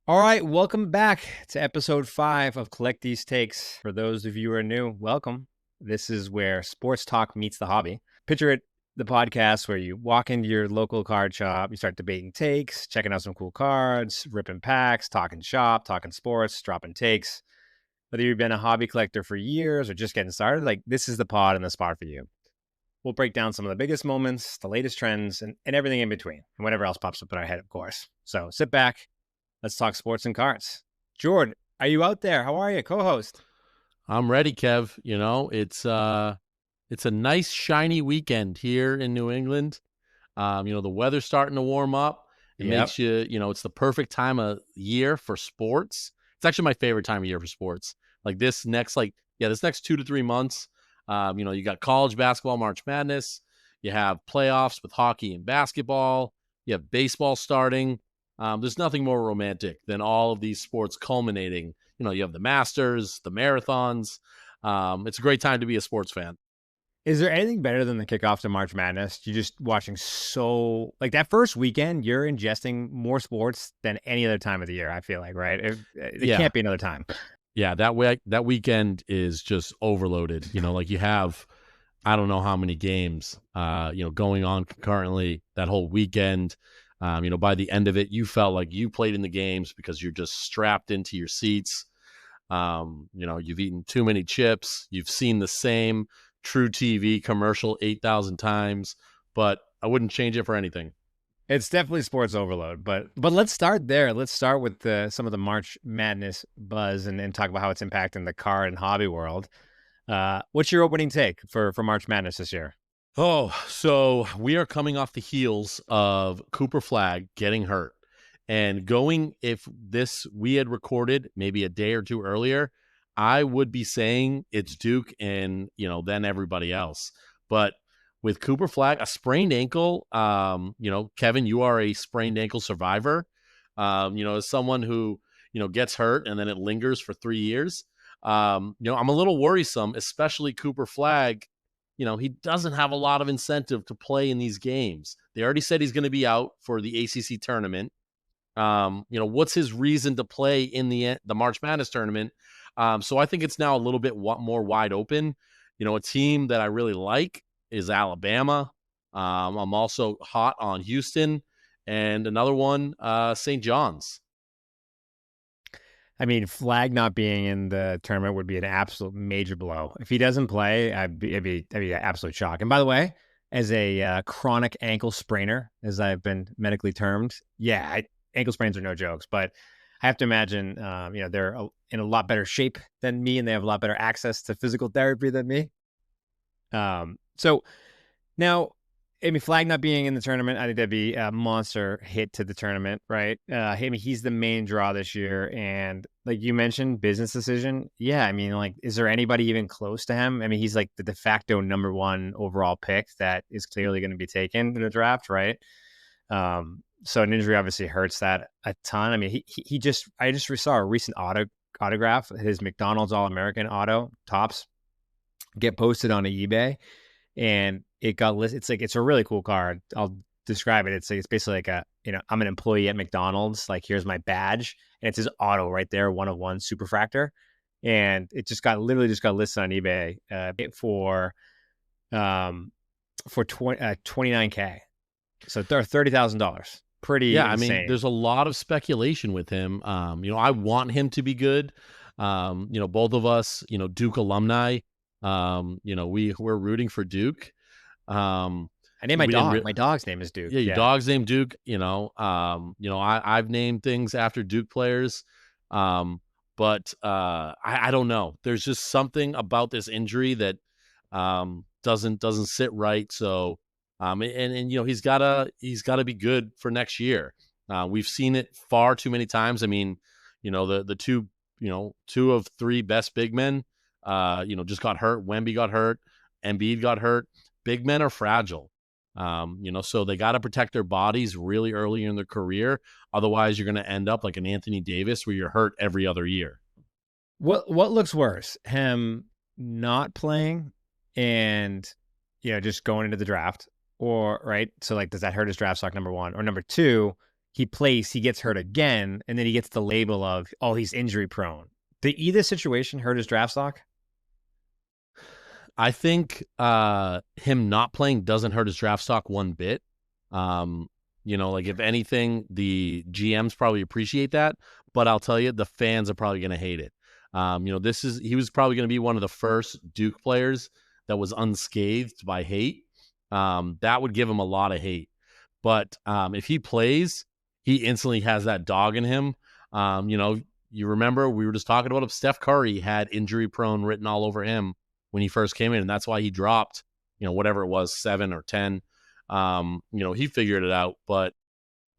All right, welcome back to episode 5 of Collect These Takes. For those of you who are new, welcome. This is where sports talk meets the hobby. Picture it, the podcast where you walk into your local card shop, you start debating takes, checking out some cool cards, ripping packs, talking shop, talking sports, dropping takes. Whether you've been a hobby collector for years or just getting started, this is the pod and the spot for you. We'll break down some of the biggest moments, the latest trends, and everything in between, and whatever else pops up in our head, of course. So sit back. Let's talk sports and cards. Jordan, are you out there? How are you, co-host? I'm ready, Kev. It's a nice shiny weekend here in New England. The weather's starting to warm up. It Yep. makes it's the perfect time of year for sports. It's actually my favorite time of year for sports. This next 2 to 3 months, you got college basketball, March Madness. You have playoffs with hockey and basketball. You have baseball starting. There's nothing more romantic than all of these sports culminating. You have the Masters, the marathons. It's a great time to be a sports fan. Is there anything better than the kickoff to March Madness? You're just watching that first weekend, you're ingesting more sports than any other time of the year, I feel like, right? It Yeah, can't be another time. yeah. That weekend is just overloaded. You have, I don't know how many games, going on concurrently that whole weekend. By the end of it, you felt like you played in the games because you're just strapped into your seats. You've eaten too many chips. You've seen the same True TV commercial 8,000 times, but I wouldn't change it for anything. It's definitely sports overload, but let's start there. Let's start with some of the March Madness buzz and talk about how it's impacting the card and hobby world. What's your opening take for March Madness this year? Oh, so we are coming off the heels of Cooper Flag getting hurt and going. If this we had recorded maybe a day or two earlier, I would be saying it's Duke and, then everybody else. But with Cooper Flag, a sprained ankle, Kevin, you are a sprained ankle survivor. As someone who, gets hurt and then it lingers for 3 years, I'm a little worrisome, especially Cooper Flag. He doesn't have a lot of incentive to play in these games. They already said he's going to be out for the ACC tournament. What's his reason to play in the March Madness tournament? So I think it's now a little bit more wide open. A team that I really like is Alabama. I'm also hot on Houston, and another one, St. John's. I mean, Flag not being in the tournament would be an absolute major blow. If he doesn't play, it'd be an absolute shock. And by the way, as a chronic ankle sprainer, as I've been medically termed, ankle sprains are no jokes. But I have to imagine, they're in a lot better shape than me, and they have a lot better access to physical therapy than me. So now, I mean, Flag not being in the tournament, I think that'd be a monster hit to the tournament, right? I mean, he's the main draw this year, and like you mentioned, business decision. Yeah, I mean, is there anybody even close to him? I mean, he's like the de facto number 1 overall pick that is clearly going to be taken in the draft, right? So an injury obviously hurts that a ton. I mean, I just saw a recent autograph, his McDonald's All-American auto tops get posted on eBay, and it got listed. It's a really cool card. I'll describe it. It's basically like I'm an employee at McDonald's. Like, here's my badge, and it's his auto right there, 1/1 Superfractor, and it literally just got listed on eBay for 29K. So $30,000. Pretty Yeah, I mean, insane. there's a lot of speculation with him. I want him to be good. Both of us, Duke alumni. We're rooting for Duke. I named my We didn't. dog. My dog's name is Duke. Yeah, your Yeah. dog's named Duke. I've named things after Duke players. But I don't know. There's just something about this injury that doesn't sit right. So he's gotta be good for next year. We've seen it far too many times. I mean, the two of three best big men, just got hurt. Wemby got hurt. Embiid got hurt. Big men are fragile. So they got to protect their bodies really early in their career. Otherwise, you're going to end up like an Anthony Davis where you're hurt every other year. What looks worse, him not playing and just going into the draft, or right? So does that hurt his draft stock, number 1, or number 2? he plays, he gets hurt again, and then he gets the label of, oh, he's injury prone. Did either situation hurt his draft stock? I think him not playing doesn't hurt his draft stock one bit. Um, like if anything, the GMs probably appreciate that, but I'll tell you, the fans are probably going to hate it. He was probably going to be one of the first Duke players that was unscathed by hate. That would give him a lot of hate. But if he plays, he instantly has that dog in him. You remember we were just talking about him. Steph Curry had injury prone written all over him when he first came in, and that's why he dropped, whatever it was, 7 or 10. He figured it out, but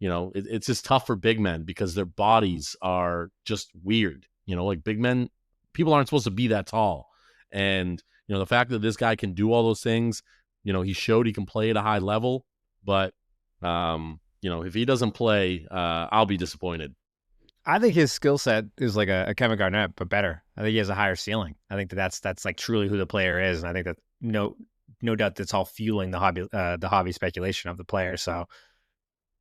it's just tough for big men because their bodies are just weird. Like big men, people aren't supposed to be that tall. And, the fact that this guy can do all those things, he showed he can play at a high level, but, if he doesn't play, I'll be disappointed. I think his skill set is like a Kevin Garnett, but better. I think he has a higher ceiling. I think that's like truly who the player is, and I think that no doubt that's all fueling the hobby speculation of the player. So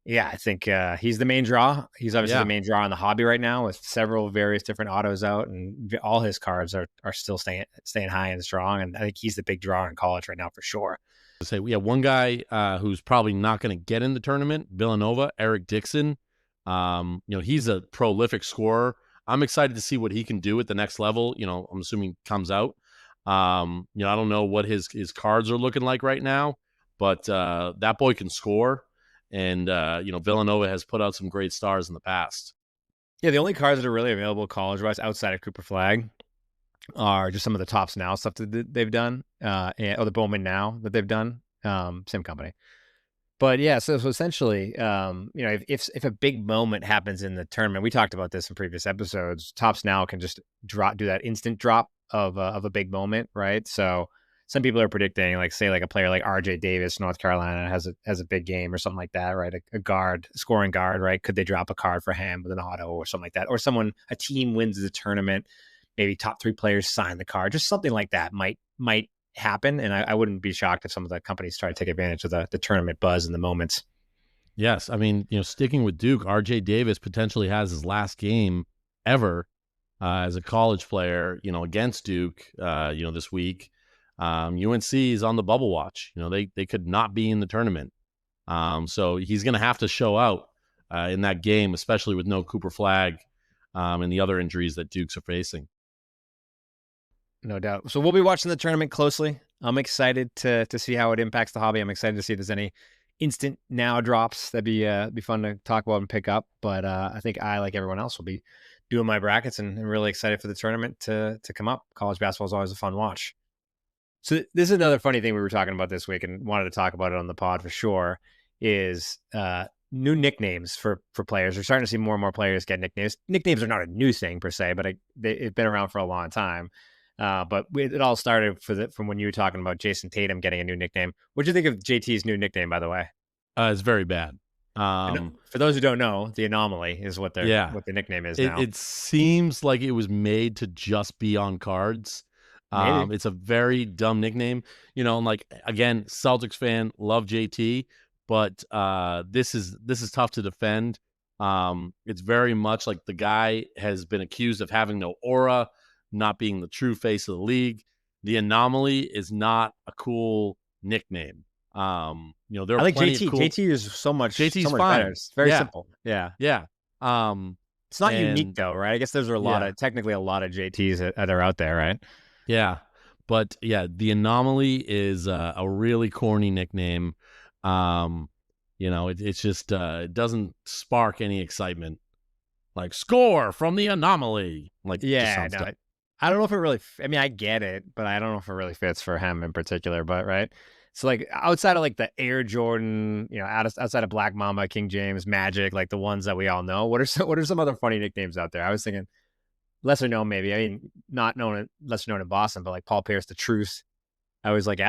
yeah, I think he's the main draw. He's obviously the main draw in the hobby right now, with several various different autos out, and all his cards are still staying high and strong. And I think he's the big draw in college right now for sure. Say we have one guy who's probably not going to get in the tournament, Villanova, Eric Dixon. He's a prolific scorer. I'm excited to see what he can do at the next level. I'm assuming comes out. I don't know what his cards are looking like right now, but that boy can score. And, Villanova has put out some great stars in the past. Yeah, the only cards that are really available college-wise outside of Cooper Flag are just some of the Tops Now stuff that they've done, or the Bowman Now that they've done, same company. But yeah, so essentially, if a big moment happens in the tournament, we talked about this in previous episodes. Tops Now can just do that instant drop of a big moment, right? So some people are predicting, like say, like a player like R.J. Davis, North Carolina, has a big game or something like that, right? A scoring guard, right? Could they drop a card for him with an auto or something like that? Or a team wins the tournament, maybe top 3 players sign the card, just something like that might happen. And I wouldn't be shocked if some of the companies try to take advantage of the tournament buzz and the moments. Yes. I mean, sticking with Duke, RJ Davis potentially has his last game ever as a college player, against Duke, this week. UNC is on the bubble watch. They could not be in the tournament. So he's going to have to show out in that game, especially with no Cooper Flag and the other injuries that Dukes are facing. No doubt. So we'll be watching the tournament closely. I'm excited to see how it impacts the hobby. I'm excited to see if there's any instant now drops. That'd be fun to talk about and pick up. But I think I, like everyone else, will be doing my brackets and really excited for the tournament to come up. College basketball is always a fun watch. So this is another funny thing we were talking about this week and wanted to talk about it on the pod for sure, is new nicknames for players. We're starting to see more and more players get nicknames. Nicknames are not a new thing per se, but it's been around for a long time. But it all started from when you were talking about Jason Tatum getting a new nickname. What do you think of JT's new nickname, by the way? It's very bad. For those who don't know, the Anomaly is what the nickname is now. It seems like it was made to just be on cards. It's a very dumb nickname, and like, again, Celtics fan, love JT, but this is tough to defend. It's very much like the guy has been accused of having no aura, not being the true face of the league. The Anomaly is not a cool nickname. There are I like plenty JT. of cool... JT is so much. JT's so much fine. better. It's very simple. Yeah. It's not unique though, right? I guess there's technically a lot of JTs that are out there, right? Yeah. But yeah, the Anomaly is a really corny nickname. It's just it doesn't spark any excitement. Like, score from the Anomaly. Like, I don't know if it really. I mean, I get it, but I don't know if it really fits for him in particular. But right, so like outside of like the Air Jordan, outside of Black Mamba, King James, Magic, like the ones that we all know, what are some other funny nicknames out there? I was thinking lesser known, maybe. I mean, lesser known in Boston, but like Paul Pierce, The Truth. I like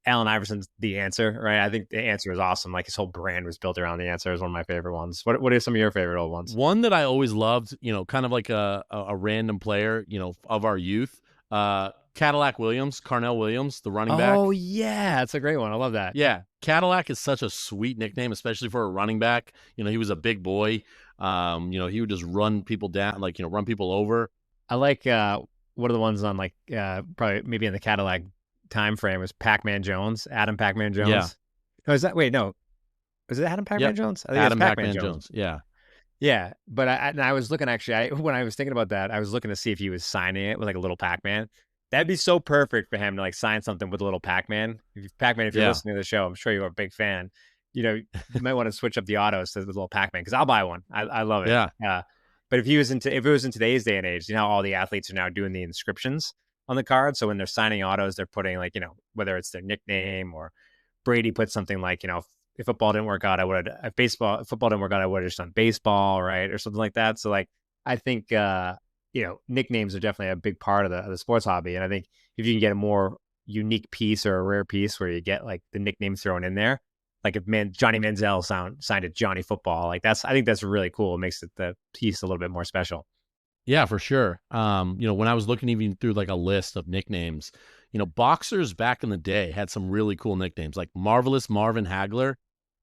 Allen Iverson's The Answer, right? I think The Answer is awesome. Like his whole brand was built around The Answer. Is one of my favorite ones. What are some of your favorite old ones? One that I always loved, kind of like a random player, of our youth, Cadillac Williams, Carnell Williams, the running back. Oh yeah, that's a great one. I love that. Yeah, Cadillac is such a sweet nickname, especially for a running back. He was a big boy. He would just run people down, like, run people over. I like one of the ones on like probably maybe in the Cadillac time frame was Pac-Man Jones, Adam Pac-Man Yeah. Jones. No, is that wait, no. Was it Adam Pac-Man Yep. Jones? I think it's Adam Pac-Man Pac-Man Jones. Jones. Yeah. Yeah, but I was looking actually. When I was thinking about that, I was looking to see if he was signing it with like a little Pac-Man. That'd be so perfect for him to like sign something with a little Pac-Man. Pac-Man, if you're Yeah. listening to the show, I'm sure you're a big fan. You might want to switch up the autos to the little Pac-Man because I'll buy one. I love it. Yeah. But if it was in today's day and age, you know how all the athletes are now doing the inscriptions on the card. So when they're signing autos, they're putting like whether it's their nickname or Brady put something like if football didn't work out, I would have if football didn't work out, I would have just done baseball, right? Or something like that. So like I think nicknames are definitely a big part of the sports hobby. And I think if you can get a more unique piece or a rare piece where you get like the nickname thrown in there, like if Johnny Manziel signed it Johnny Football, like I think that's really cool. It makes the piece a little bit more special. Yeah, for sure. When I was looking even through like a list of nicknames, boxers back in the day had some really cool nicknames, like Marvelous Marvin Hagler.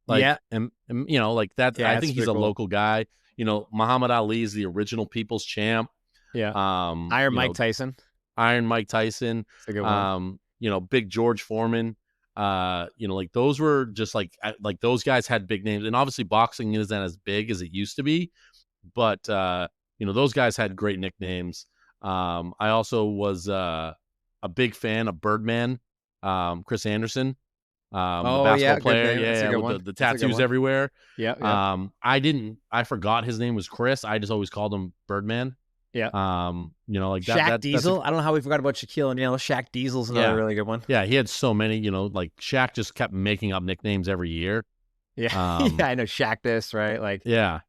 Like, Yeah, like that. yeah, I that's think he's pretty a cool. local guy. Muhammad Ali is the original people's champ. Yeah, Um, Iron you Mike know, Tyson, Iron Mike Tyson. it's a good one. Big George Foreman. Like those were just like those guys had big names, and obviously boxing isn't as big as it used to be, but those guys had great nicknames. I also was a big fan of Birdman, Chris Anderson, the Oh basketball yeah, good player. name. That's Yeah, a yeah, good with one. the That's a good tattoos one. everywhere. Yeah, yeah, I forgot his name was Chris. I just always called him Birdman. yeah. Like that. Shaq That's a Diesel. I don't know how we forgot about Shaquille O'Neal. Shaq Diesel's another yeah, really good one. yeah. He had so many. Like Shaq just kept making up nicknames every year. Yeah, Um, yeah. I know Shaq. This right, like yeah.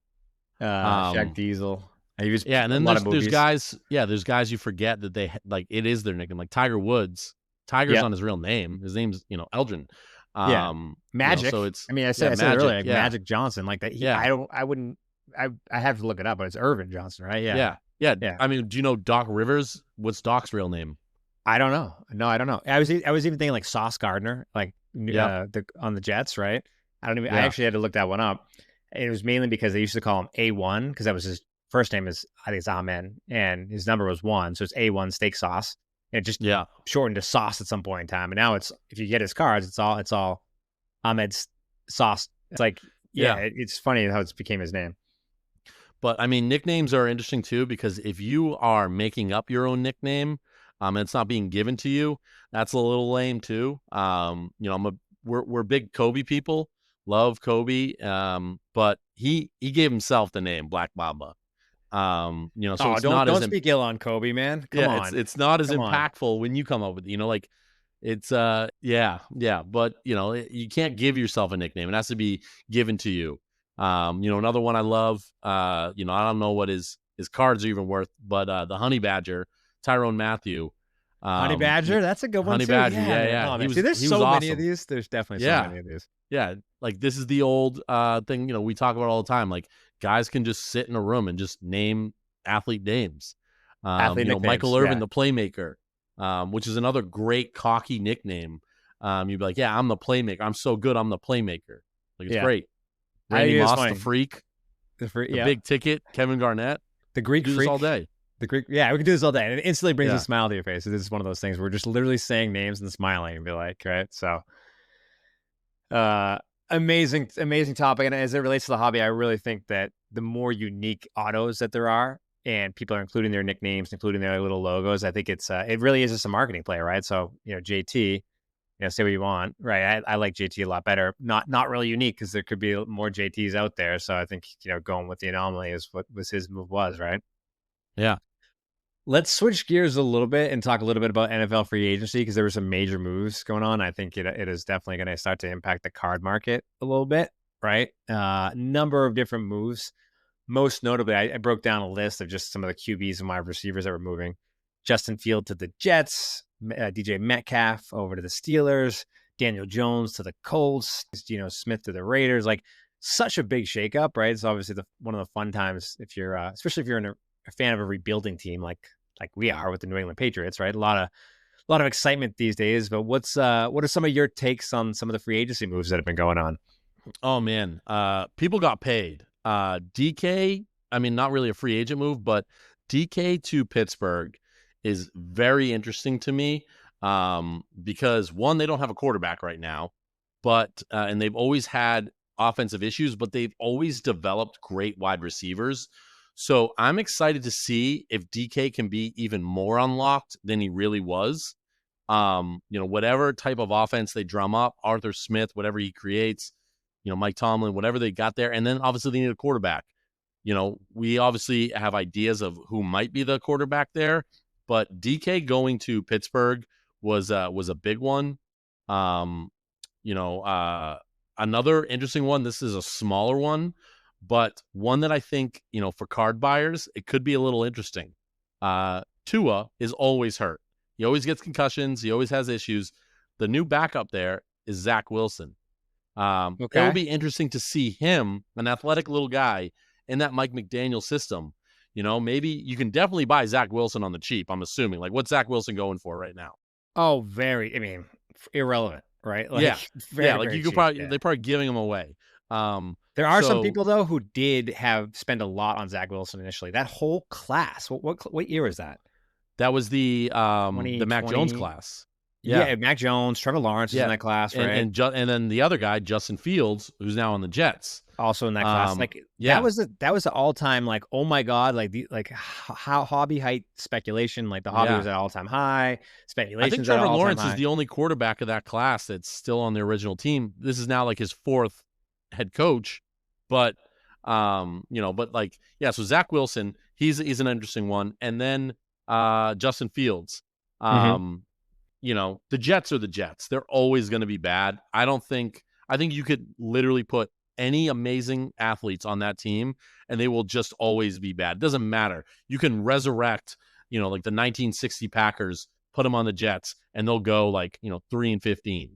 Shaq Um, Diesel. He was Yeah, and a then lot of there's movies. guys, there's guys you forget that like it is their nickname, like Tiger Woods. Tiger's Yeah, on his real name. His name's Elgin. yeah. So Magic. it's I mean, yeah, I said it earlier, Magic. like Yeah, Magic Johnson, like that. yeah, I wouldn't. I have to look it up, but it's Irvin Johnson, right? Yeah, yeah, yeah. yeah. I mean, do you know Doc Rivers? What's Doc's real name? I don't know. No, I don't know. I was even thinking like Sauce Gardner, like Yep. on the Jets, right? I don't even. I Yeah. actually had to look that one up. And it was mainly because they used to call him A1 because that was his first name is I think it's Ahmed and his number was one, so it's A1 steak sauce. And it just Yeah. shortened to sauce at some point in time. And now it's if you get his cards, it's all Ahmed's sauce. It's like yeah, Yeah. it's funny how it's became his name. But I mean, nicknames are interesting too because if you are making up your own nickname, and it's not being given to you, that's a little lame too. We're big Kobe people, love Kobe, but he gave himself the name Black Mamba. So Oh, it's not as don't speak ill on Kobe, man. Come yeah, on, it's not as come on. impactful when you come up with like it's yeah, but you can't give yourself a nickname. It has to be given to you. Another one I love, I don't know what his cards are even worth, but the Honey Badger, Tyrone Matthew. Honey Um y- Badger, that's a good one Honey too. Badger, Yeah, yeah, man. yeah. Oh He man, see, was there's he was so many of awesome. these. There's definitely so Yeah. many of these. Yeah. Like this is the old thing, we talk about all the time. Like guys can just sit in a room and just name athlete names. Athlete Michael nicknames. Irvin, Yeah, the playmaker, which is another great cocky nickname. You'd be like, yeah, I'm the playmaker. I'm so good. I'm the playmaker. Like it's yeah. great. I Randy think it's Moss, the funny. freak, the Yeah, big ticket, Kevin Garnett. the We could Greek do this all freak. day. The Greek, yeah, we could do this all day, and it instantly brings a Yeah. smile to your face. It is one of those things where we're just literally saying names and smiling and be like, right? So, uh, amazing topic. And as it relates to the hobby, I really think that the more unique autos that there are, and people are including their nicknames, including their little logos, I think it really is just a marketing play, right? So, JT, say what you want, right? I like JT a lot better. Not really unique because there could be more JTs out there. So I think going with the anomaly is what was his move was, right? Yeah. Let's switch gears a little bit and talk a little bit about NFL free agency because there were some major moves going on. I think it is definitely going to start to impact the card market a little bit, right? Number of different moves. Most notably, I broke down a list of just some of the QBs and wide receivers that were moving. Justin Field to the Jets, DJ Metcalf over to the Steelers, Daniel Jones to the Colts, Geno Smith to the Raiders. Like such a big shakeup, right? It's obviously one of the fun times if you're, especially if you're a fan of a rebuilding team like we are with the New England Patriots, right? A a lot of excitement these days. But what are some of your takes on some of the free agency moves that have been going on? Oh man, people got paid. DK, I mean, not really a free agent move, but DK to Pittsburgh is very interesting to me because one, they don't have a quarterback right now, but and they've always had offensive issues, but they've always developed great wide receivers. So I'm excited to see if DK can be even more unlocked than he really was. Whatever type of offense they drum up, Arthur Smith, whatever he creates, Mike Tomlin, whatever they got there. And then obviously they need a quarterback. We obviously have ideas of who might be the quarterback there, but DK going to Pittsburgh was a big one. Um, you know, Another interesting one. This is a smaller one, but one that I think, for card buyers, it could be a little interesting. Tua is always hurt. He always gets concussions. He always has issues. The new backup there is Zach Wilson. It will Okay. be interesting to see him, an athletic little guy, in that Mike McDaniel system. Maybe you can definitely buy Zach Wilson on the cheap. I'm assuming. Like, what's Zach Wilson going for right now? Oh, very. I mean, irrelevant, right? Like Yeah, yeah. very, Like very you could cheap. probably Yeah. they're probably giving him away. There are some So people though who did have spend a lot on Zach Wilson initially. That whole class. What year was that? that was the Mac Jones 2020. class. Yeah, Yeah, Mac Jones, Trevor Lawrence was in yeah, that class, and right? and then the other guy, Justin Fields, who's now on the Jets. Also in that class. Like Yeah, that was the all-time like, oh my God, like how hobby height speculation, like the hobby was yeah. at all-time high, I think speculations at Trevor all-time Lawrence is high. the only quarterback of that class that's still on the original team. This is now like his fourth head coach, but but like yeah. So Zach Wilson, he's an interesting one, and then Justin Fields. Hmm. Um, the Jets are the Jets. They're always going to be bad. I think you could literally put any amazing athletes on that team and they will just always be bad. It doesn't matter. You can resurrect, like the 1960 Packers, put them on the Jets and they'll go like, 3-15.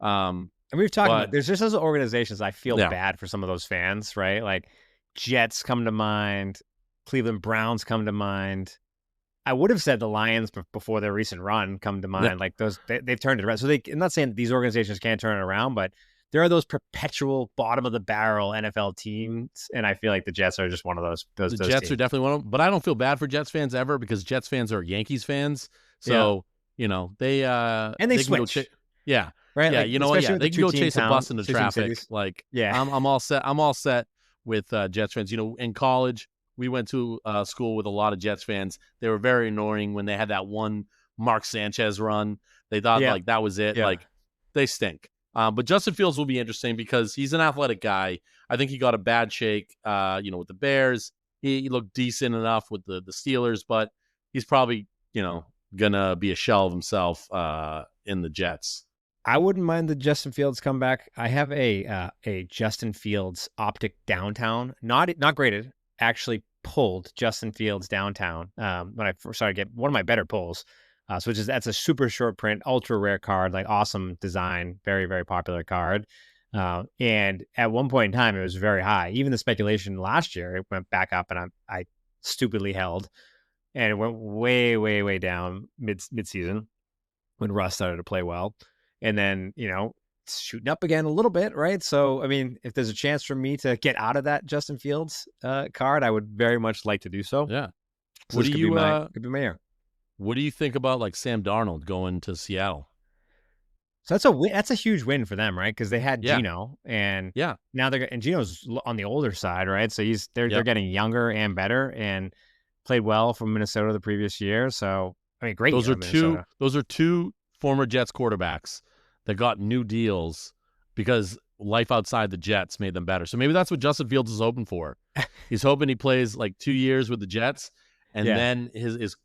And we've talked But about there's just those organizations I feel yeah, bad for some of those fans, right? Like Jets come to mind, Cleveland Browns come to mind. I would have said the Lions before their recent run come to yeah, mind. Like they've turned it around. So I'm not saying these organizations can't turn it around, but there are those perpetual bottom of the barrel NFL teams, and I feel like the Jets are just one of those the those Jets are teams. definitely one of them. But I don't feel bad for Jets fans ever because Jets fans are Yankees fans. Yeah, So, they and they they can go switch, yeah. right? Yeah, Like you know what? especially Yeah, with the they can two go team chase a town, bus into two team traffic. cities. Like Yeah, I'm all set. I'm all set with Jets fans. In college, we went to school with a lot of Jets fans. They were very annoying when they had that one Mark Sanchez run. They thought yeah, like that was it. yeah. Like they stink. But Justin Fields will be interesting because he's an athletic guy. I think he got a bad shake, with the Bears. He looked decent enough with the Steelers, but he's probably, gonna be a shell of himself in the Jets. I wouldn't mind the Justin Fields comeback. I have a Justin Fields optic downtown, not graded, actually pulled Justin Fields downtown. When I first started get one of my better pulls. That's a super short print, ultra rare card, like awesome design, very very popular card. And at one point in time, it was very high. Even the speculation last year, it went back up, and I stupidly held, and it went way way way down mid season when Russ started to play well. And then, it's shooting up again a little bit, right? So, I mean, if there's a chance for me to get out of that Justin Fields card, I would very much like to do so. Yeah. So What this do you could be my year. what do you think about like Sam Darnold going to Seattle? So that's a win. That's a huge win for them, right? Because they had Yeah. Gino, and Yeah. now and Gino's on the older side, right? So they're Yep. getting younger and better, and played well from Minnesota the previous year. So I mean, great Those year are of two Minnesota. those are two former Jets quarterbacks that got new deals because life outside the Jets made them better. So maybe that's what Justin Fields is hoping for. He's hoping he plays like 2 years with the Jets and Yeah, then his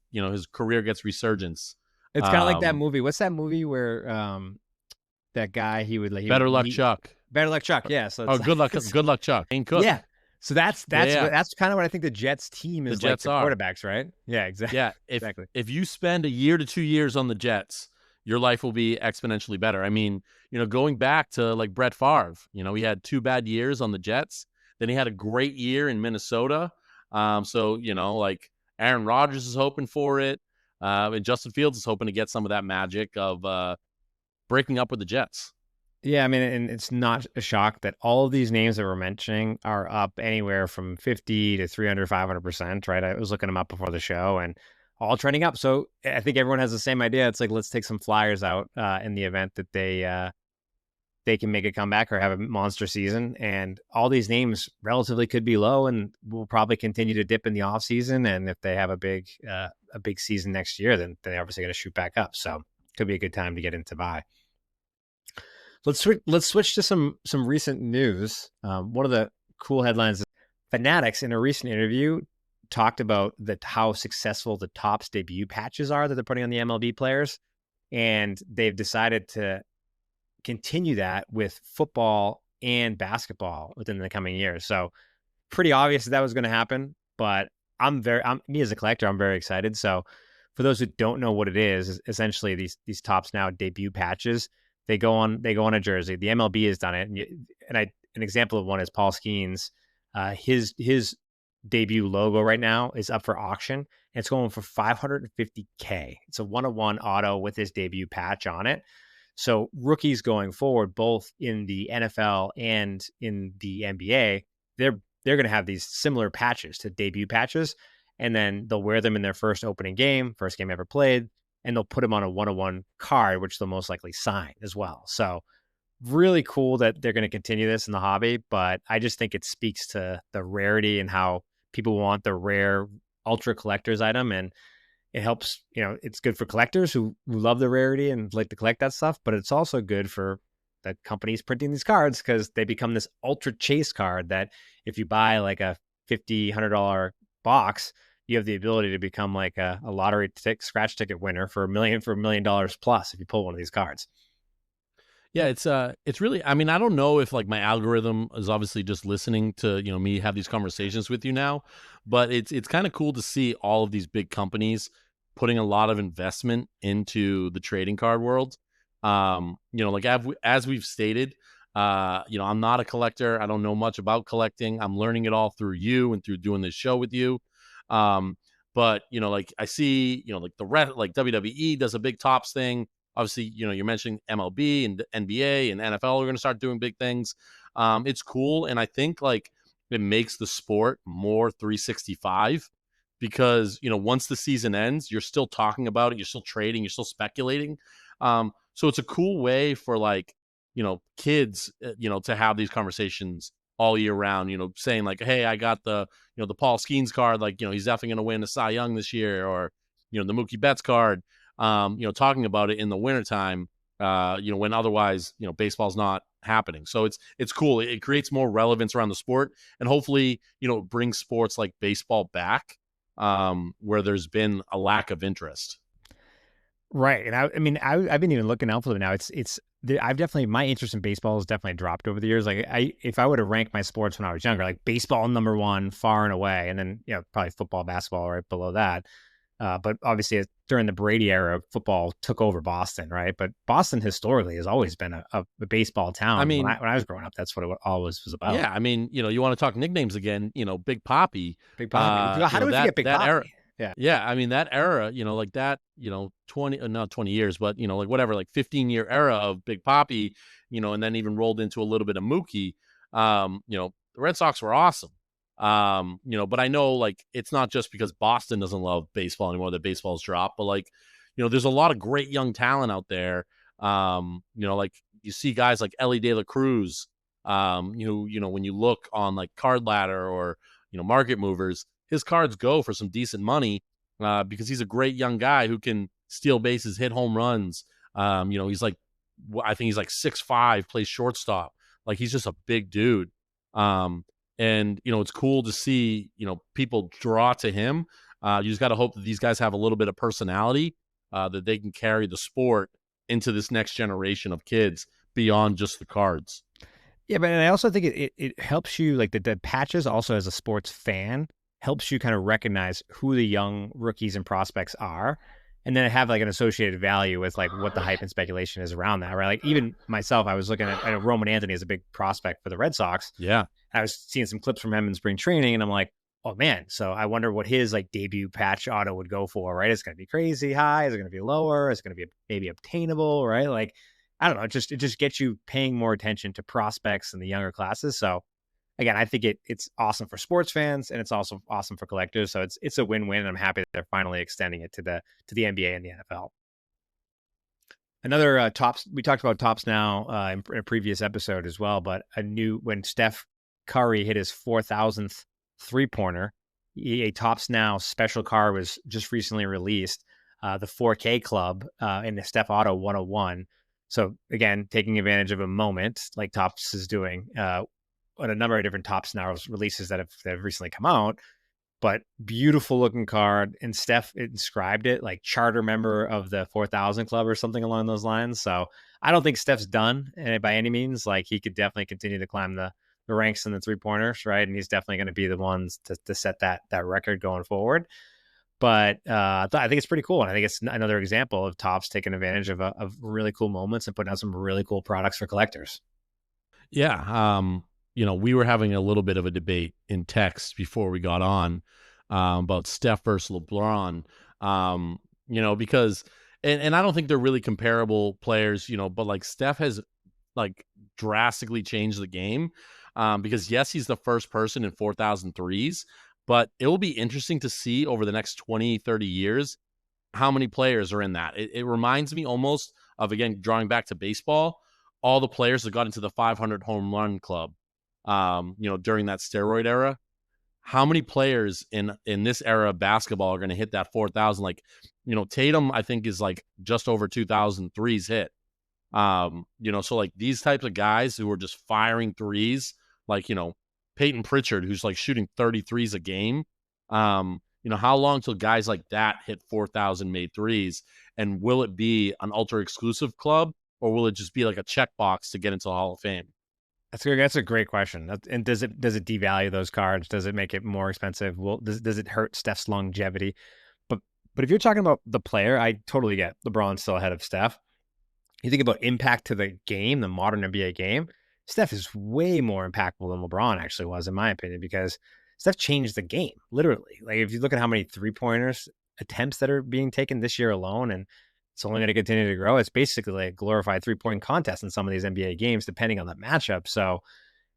career gets resurgence. it's kind of like that Um, movie. What's that movie where that guy he would Better luck, meet Chuck. Better Luck Chuck, yeah, so Oh, it's good luck, good luck, Chuck. Dane yeah. Cook. So Yeah, yeah. that's kinda what I think the Jets team The is like Jets for are. quarterbacks, right? Yeah, Yeah, exactly. if you spend a year to 2 years on the Jets, your life will be exponentially better. I mean, going back to like Brett Favre, he had 2 bad years on the Jets, then he had a great year in Minnesota. So, like Aaron Rodgers is hoping for it. And Justin Fields is hoping to get some of that magic of breaking up with the Jets. Yeah, I mean, and it's not a shock that all of these names that we're mentioning are up anywhere from 50 to 300, 500%, right? I was looking them up before the show and all trending up. So I think everyone has the same idea. It's like, let's take some flyers out in the event that they can make a comeback or have a monster season. And all these names relatively could be low and will probably continue to dip in the off season. And if they have a big season next year, then they're obviously going to shoot back up. So could be a good time to get into buy. Let's switch to some recent news. One of the cool headlines: Fanatics in a recent interview talked about how successful the Topps debut patches are that they're putting on the MLB players, and they've decided to continue that with football and basketball within the coming years. So pretty obvious that was going to happen, but me as a collector, I'm very excited. So for those who don't know what it is essentially these Topps now debut patches. They go on a jersey. The MLB has done it, an example of one is Paul Skeens. His debut logo right now is up for auction. And it's going for $550K. It's a 1-of-1 auto with his debut patch on it. So rookies going forward, both in the NFL and in the NBA, they're going to have these similar patches to debut patches, and then they'll wear them in their first opening game, first game ever played, and they'll put them on a 1-of-1 card, which they'll most likely sign as well. So really cool that they're going to continue this in the hobby, but I just think it speaks to the rarity and how people want the rare ultra collector's item. And it helps, it's good for collectors who love the rarity and like to collect that stuff, but it's also good for the companies printing these cards because they become this ultra chase card that if you buy like a $50, $100 box, you have the ability to become like a lottery scratch ticket winner for $1 million plus if you pull one of these cards. Yeah, it's really, I mean, I don't know if like my algorithm is obviously just listening to, me have these conversations with you now, but it's kind of cool to see all of these big companies putting a lot of investment into the trading card world. Like as we've stated, I'm not a collector. I don't know much about collecting. I'm learning it all through you and through doing this show with you. But like I see, like like WWE does a big Tops thing. Obviously, you're mentioning MLB and NBA and NFL are going to start doing big things. It's cool, and I think like it makes the sport more 365 because once the season ends, you're still talking about it, you're still trading, you're still speculating. So it's a cool way for like kids, to have these conversations all year round. Saying like, hey, I got the the Paul Skeens card, like he's definitely going to win a Cy Young this year, or the Mookie Betts card. Talking about it in the wintertime, when otherwise, baseball's not happening. So it's cool. It creates more relevance around the sport, and hopefully, it brings sports like baseball back, where there's been a lack of interest. Right. And I mean, I've been even looking out for them now. I've definitely, my interest in baseball has definitely dropped over the years. Like if I would have ranked my sports when I was younger, like baseball number one, far and away, and then, probably football, basketball right below that. But obviously during the Brady era, football took over Boston, right? But Boston historically has always been a baseball I town. mean, When I was growing up, that's what it always was about. yeah, I mean, you want to talk nicknames again, Big Poppy, Big Poppy. How do we forget Big that era. Poppy? Yeah. Yeah, I mean that era, like that, 20 not 20 years, but like whatever, like 15-year era of Big Poppy, and then even rolled into a little bit of Mookie. The Red Sox were awesome. But I know like it's not just because Boston doesn't love baseball anymore that baseball's dropped, but like, there's a lot of great young talent out there. Like you see guys like Ellie De La Cruz, when you look on like Card Ladder or Market Movers, his cards go for some decent money because he's a great young guy who can steal bases, hit home runs. He's like, I think he's like 6'5", plays shortstop. Like he's just a big dude. And it's cool to see people draw to him. You just got to hope that these guys have a little bit of personality that they can carry the sport into this next generation of kids beyond just the cards. Yeah, but and I also think it helps you, like the patches also as a sports fan, helps you kind of recognize who the young rookies and prospects are, and then have like an associated value with like what the hype and speculation is around that, right? Like even myself, I was looking I know Roman Anthony is a big prospect for the Red Sox. Yeah. I was seeing some clips from him in spring training, and I'm like, Oh man, so I wonder what his like debut patch auto would go for, right? It's going to be crazy high. Is it going to be lower? Is it going to be maybe obtainable, right? Like, I don't know. It just gets you paying more attention to prospects in the younger classes. So again, I think it's awesome for sports fans and it's also awesome for collectors. So it's a win-win, and I'm happy that they're finally extending it to the NBA and the NFL. Another tops, we talked about tops now in a previous episode as well, but a new when Steph Curry hit his 4,000th three-pointer, a tops now special card was just recently released, the 4K Club in the Steph Auto 101. So again, taking advantage of a moment like Tops is doing on a number of different Tops now releases that have recently come out, but beautiful looking card. And Steph inscribed it like charter member of the 4,000 Club or something along those lines. So I don't think Steph's done by any means. Like he could definitely continue to climb the ranks in the three pointers, right? And he's definitely going to be the ones to set that record going forward. But I think it's pretty cool, and I think it's another example of Tops taking advantage of really cool moments and putting out some really cool products for collectors. Yeah. We were having a little bit of a debate in text before we got on about Steph versus LeBron. Because and I don't think they're really comparable players, but like Steph has like drastically changed the game. Because yes, he's the first person in 4,000 threes, but it will be interesting to see over the next 20, 30 years how many players are in that. It reminds me almost of, again, drawing back to baseball, all the players that got into the 500 home run club, during that steroid era. How many players in this era of basketball are going to hit that 4,000? Like, Tatum, I think, is like just over 2,000 threes hit. So like these types of guys who are just firing threes, like, Peyton Pritchard, who's like shooting 33s a game. How long till guys like that hit 4,000 made threes? And will it be an ultra exclusive club, or will it just be like a checkbox to get into the Hall of Fame? That's a great question. And does it devalue those cards? Does it make it more expensive? Well, does it hurt Steph's longevity? But but if you're talking about the player, I totally get LeBron's still ahead of Steph. You think about impact to the game, the modern NBA game, Steph is way more impactful than LeBron actually was, in my opinion, because Steph changed the game, literally. Like if you look at how many three-pointers attempts that are being taken this year alone, and it's only going to continue to grow, it's basically like a glorified three-point contest in some of these NBA games, depending on the matchup. So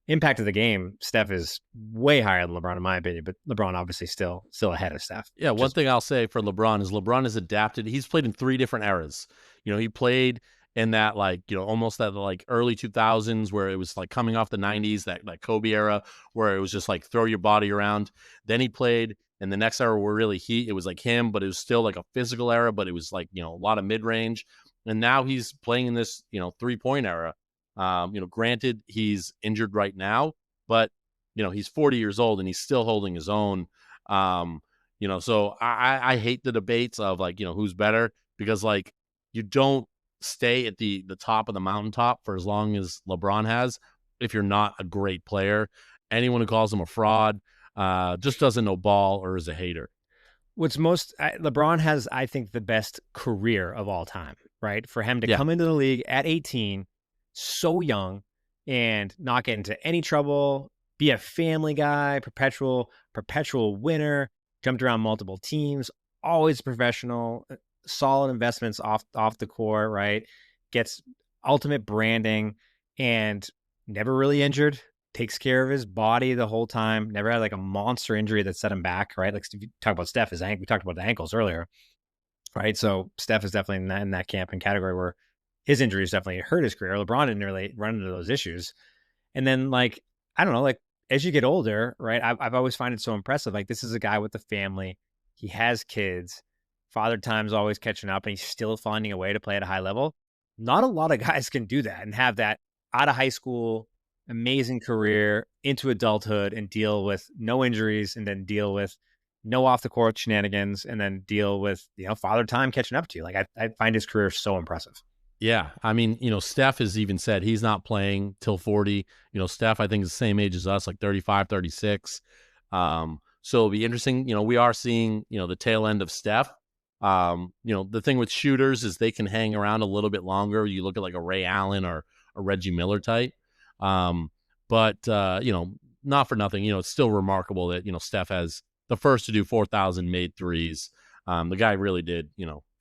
impact of the game, Steph is way higher than LeBron, in my opinion, but LeBron obviously still ahead of Steph. Yeah, one Just thing I'll say for LeBron is LeBron has adapted. He's played in three different eras. He played in that like, almost that like early 2000s where it was like coming off the 90s, that Kobe era where it was just like throw your body around. Then he played in the next era where really it was like him, but it was still like a physical era, but it was like, a lot of mid-range. And now he's playing in this, three-point era. Granted he's injured right now, but he's 40 years old and he's still holding his own. So I hate the debates of like, who's better, because like you don't stay at the top of the mountaintop for as long as LeBron has if you're not a great player. Anyone who calls him a fraud just doesn't know ball or is a hater. LeBron has, I think, the best career of all time, right? For him to Yeah. come into the league at 18, so young, and not get into any trouble, be a family guy, perpetual winner, jumped around multiple teams, always professional, solid investments off the court, right? Gets ultimate branding and never really injured, takes care of his body the whole time. Never had like a monster injury that set him back, right? Like if you talk about Steph, we talked about the ankles earlier, right? So Steph is definitely in that camp and category where his injuries definitely hurt his career. LeBron didn't really run into those issues. And then like, I don't know, like as you get older, right? I've always find it so impressive. Like this is a guy with a family. He has kids. Father time's always catching up and he's still finding a way to play at a high level. Not a lot of guys can do that and have that out of high school, amazing career into adulthood and deal with no injuries and then deal with no off the court shenanigans and then deal with, father time catching up to you. Like I find his career so impressive. Yeah. I mean, Steph has even said he's not playing till 40. Steph, I think, is the same age as us, like 35, 36. So it'll be interesting. We are seeing, the tail end of Steph. The thing with shooters is they can hang around a little bit longer. You look at like a Ray Allen or a Reggie Miller type. But not for nothing, it's still remarkable that Steph has the first to do 4,000 made threes. The guy really did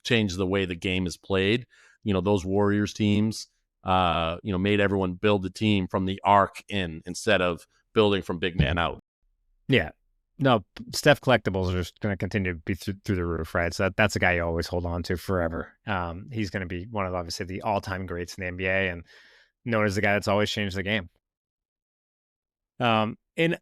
change the way the game is played. Those Warriors teams, made everyone build the team from the arc in instead of building from big man out. Yeah. No, Steph collectibles are just going to continue to be through the roof, right? So that's a guy you always hold on to forever. He's going to be one of obviously the all-time greats in the NBA and known as the guy that's always changed the game. And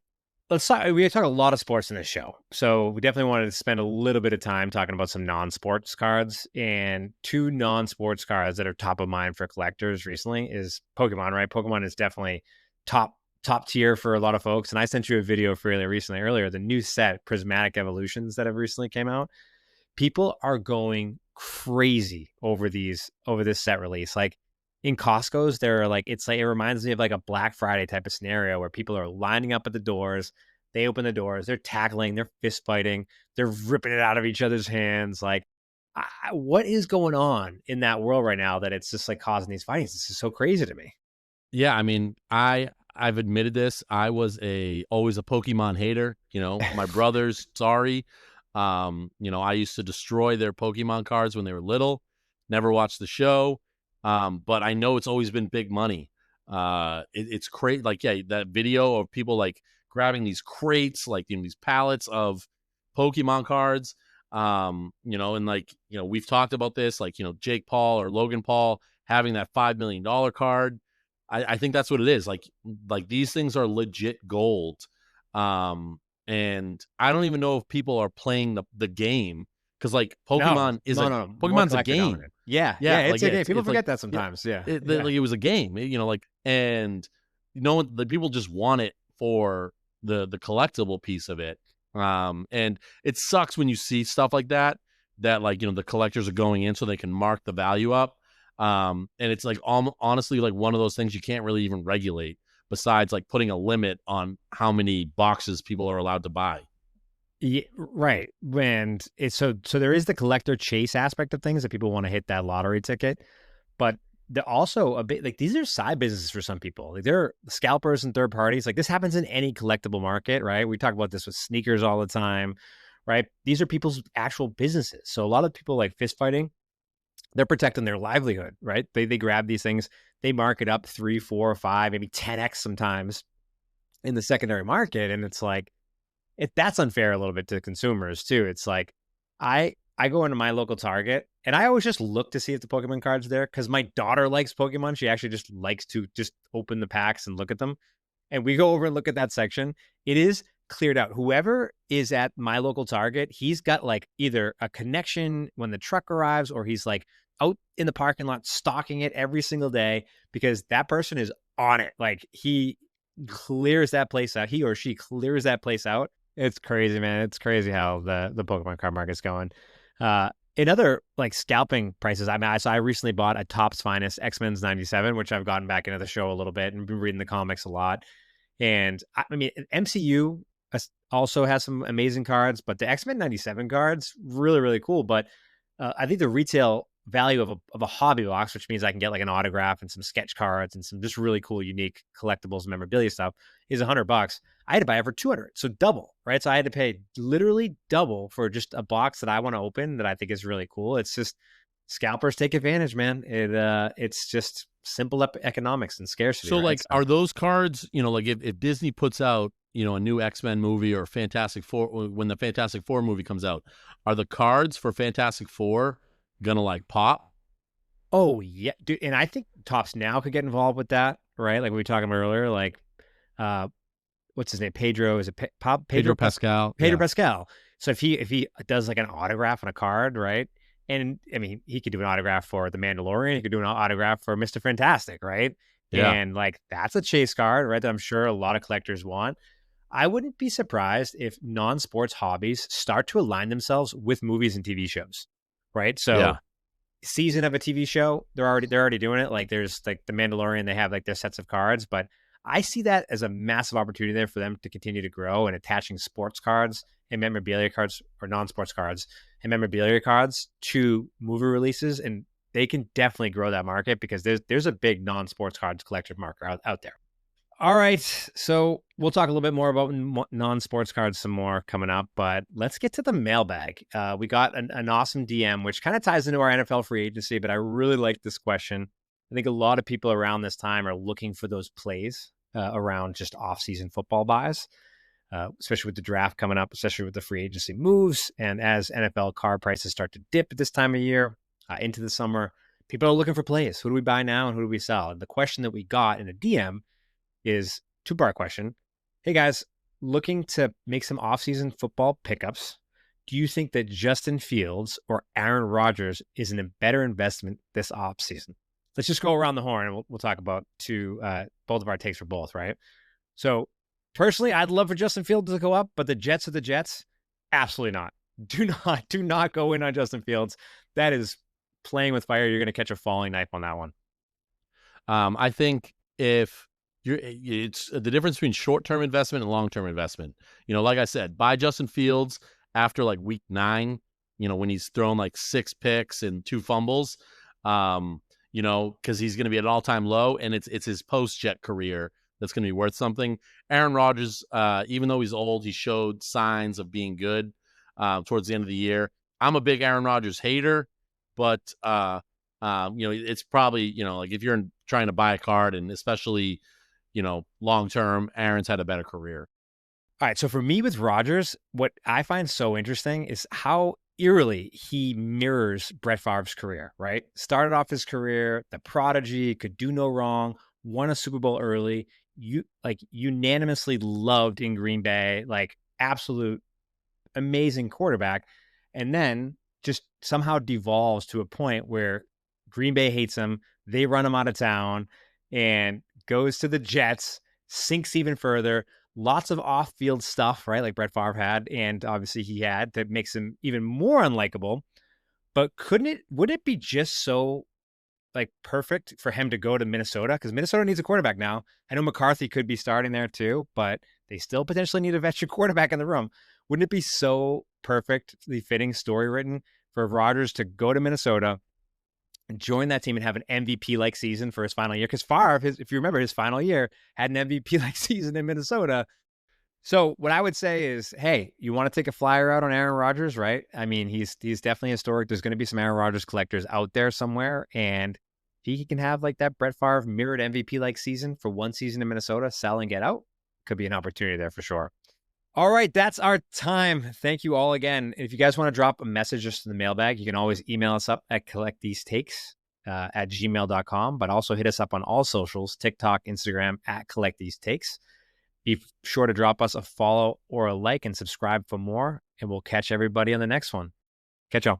let's talk. We talk a lot of sports in this show, so we definitely wanted to spend a little bit of time talking about some non-sports cards. And two non-sports cards that are top of mind for collectors recently is Pokemon. Right, Pokemon is definitely top tier for a lot of folks. And I sent you a video fairly recently earlier. The new set Prismatic Evolutions that have recently came out. People are going crazy over this set release. Like in Costco's, they're like, it reminds me of like a Black Friday type of scenario where people are lining up at the doors. They open the doors, they're tackling, they're fist fighting, they're ripping it out of each other's hands. Like, what is going on in that world right now that it's just like causing these fightings? This is so crazy to me. Yeah, I mean, I've admitted this. I was always a Pokemon hater. My brothers, sorry. I used to destroy their Pokemon cards when they were little. Never watched the show. But I know it's always been big money. It's crazy. Like, yeah, that video of people like grabbing these crates, like these pallets of Pokemon cards. And like, we've talked about this, like, Jake Paul or Logan Paul having that $5 million card. I think that's what it is. Like these things are legit gold. And I don't even know if people are playing the game because like No, Pokemon is no, more Pokemon's a collector game. dominant. Yeah, Yeah, it's like a yeah, game. People it's like forget that yeah, sometimes. Yeah, it, yeah. like it was a game, like, and the people just want it for the collectible piece of it. And it sucks when you see stuff like that like the collectors are going in so they can mark the value up. And it's like honestly like one of those things you can't really even regulate besides like putting a limit on how many boxes people are allowed to buy. Yeah, right. And it's so there is the collector chase aspect of things that people want to hit that lottery ticket, but they're also a bit like these are side businesses for some people. Like they're scalpers and third parties. Like this happens in any collectible market, right? We talk about this with sneakers all the time, right? These are people's actual businesses. So a lot of people like fist fighting, they're protecting their livelihood, right? They grab these things, they mark it up 3, 4, 5, maybe 10x sometimes in the secondary market, and it's like that's unfair a little bit to consumers too. It's like I go into my local Target and I always just look to see if the Pokemon cards are there because my daughter likes Pokemon. She actually just likes to just open the packs and look at them. And we go over and look at that section. It is cleared out. Whoever is at my local Target, he's got like either a connection when the truck arrives or he's like out in the parking lot stocking it every single day because that person is on it. Like he clears that place out. He or she clears that place out. It's crazy, man. It's crazy how the Pokemon card market's going. In other like scalping prices, I recently bought a Topps Finest X-Men's 97, which I've gotten back into the show a little bit and been reading the comics a lot. And I mean, MCU also has some amazing cards, but the X-Men 97 cards, really, really cool. But I think the retail value of a hobby box, which means I can get like an autograph and some sketch cards and some just really cool, unique collectibles and memorabilia stuff, is $100. I had to buy it for 200, so double, right? So I had to pay literally double for just a box that I want to open that I think is really cool. It's just scalpers take advantage, man. It's just simple economics and scarcity, So right? like So are those cards, like if Disney puts out, a new X-Men movie or Fantastic Four, when the Fantastic Four movie comes out, are the cards for Fantastic Four gonna like pop? oh yeah, dude, and I think Tops now could get involved with that, right? Like we were talking about earlier, like uh what's his name? Pedro is it Pedro Pascal, Pedro yeah. Pascal. So if he does like an autograph on a card, right? And I mean, he could do an autograph for the Mandalorian. He could do an autograph for Mr. Fantastic, right? Yeah. And like that's a chase card, right? That I'm sure a lot of collectors want. I wouldn't be surprised if non-sports hobbies start to align themselves with movies and TV shows, right? So Yeah. season of a TV show, they're already doing it. Like there's like the Mandalorian, they have like their sets of cards, but I see that as a massive opportunity there for them to continue to grow and attaching sports cards and memorabilia cards or non-sports cards and memorabilia cards to movie releases, and they can definitely grow that market because there's a big non-sports cards collector market out there. All right. So we'll talk a little bit more about non-sports cards some more coming up, but let's get to the mailbag. We got an awesome DM, which kind of ties into our NFL free agency, but I really like this question. I think a lot of people around this time are looking for those plays around just off-season football buys, especially with the draft coming up, especially with the free agency moves. And as NFL card prices start to dip at this time of year into the summer, people are looking for plays. Who do we buy now and who do we sell? And the question that we got in a DM is two-part question. Hey guys, looking to make some off-season football pickups. Do you think that Justin Fields or Aaron Rodgers is a better investment this offseason? Let's just go around the horn and we'll talk about both of our takes for both, right? So personally, I'd love for Justin Fields to go up, but the Jets are the Jets. Absolutely not. Do not go in on Justin Fields. That is playing with fire. You're going to catch a falling knife on that one. I think if it's the difference between short-term investment and long-term investment. Like I said, buy Justin Fields after like week 9, when he's thrown like 6 picks and 2 fumbles, because he's going to be at an all-time low, and it's his post-Jet career that's going to be worth something. Aaron Rodgers, even though he's old, he showed signs of being good towards the end of the year. I'm a big Aaron Rodgers hater, but it's probably, like if you're trying to buy a card, and especially, long term, Aaron's had a better career. All right. So for me with Rodgers, what I find so interesting is how eerily he mirrors Brett Favre's career, right? Started off his career, the prodigy, could do no wrong, won a Super Bowl early. You like unanimously loved in Green Bay, like absolute amazing quarterback. And then just somehow devolves to a point where Green Bay hates him. They run him out of town and goes to the Jets, sinks even further. Lots of off-field stuff, right? Like Brett Favre had, and obviously he had, that makes him even more unlikable. But would it be just so like perfect for him to go to Minnesota? Because Minnesota needs a quarterback now. I know McCarthy could be starting there too, but they still potentially need a veteran quarterback in the room. Wouldn't it be so perfectly fitting story written for Rodgers to go to Minnesota, join that team, and have an MVP-like season for his final year? Because Favre, if you remember, his final year had an MVP-like season in Minnesota. So what I would say is, hey, you want to take a flyer out on Aaron Rodgers, right? I mean, he's definitely historic. There's going to be some Aaron Rodgers collectors out there somewhere, and if he can have like that Brett Favre mirrored MVP-like season for one season in Minnesota, sell and get out, could be an opportunity there for sure. All right, that's our time. Thank you all again. If you guys want to drop a message just in the mailbag, you can always email us up at collectthesetakes at gmail.com, but also hit us up on all socials, TikTok, Instagram, at collectthesetakes. Be sure to drop us a follow or a like and subscribe for more, and we'll catch everybody on the next one. Catch y'all.